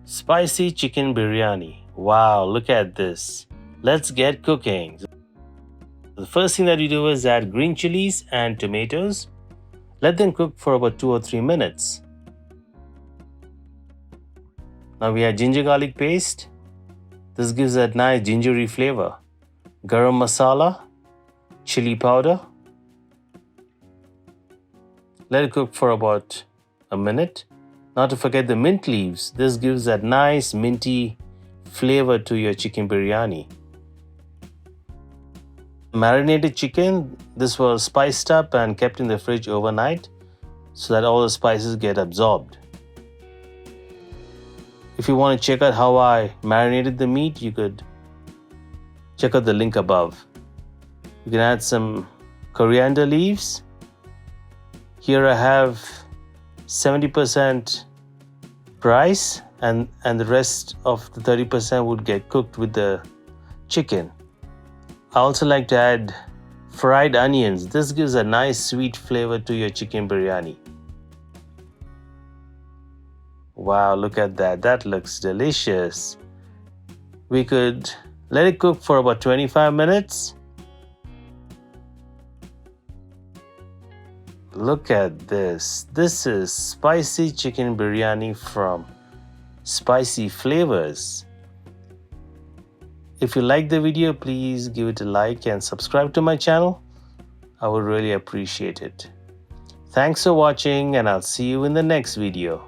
Spicy chicken biryani. Wow, look at this. Let's get cooking. The first thing that you do is add green chilies and tomatoes. Let them cook for about 2 or 3 minutes. Now we add ginger garlic paste. This gives that nice gingery flavor. Garam masala, chilli powder. Let it cook for about a minute. Not to forget the mint leaves. This gives that nice minty flavor to your chicken biryani. Marinated chicken. This was spiced up and kept in the fridge overnight so that all the spices get absorbed. If you want to check out how I marinated the meat, you could check out the link above. You can add some coriander leaves. Here I have 70% rice and the rest of the 30% would get cooked with the chicken. I also like to add fried onions. This gives a nice sweet flavor to your chicken biryani. Wow, look at that. That looks delicious. We could let it cook for about 25 minutes. Look at this. This is spicy chicken biryani from Spicy Flavors. If you like the video, please give it a like and subscribe to my channel. I would really appreciate it. Thanks for watching, and I'll see you in the next video.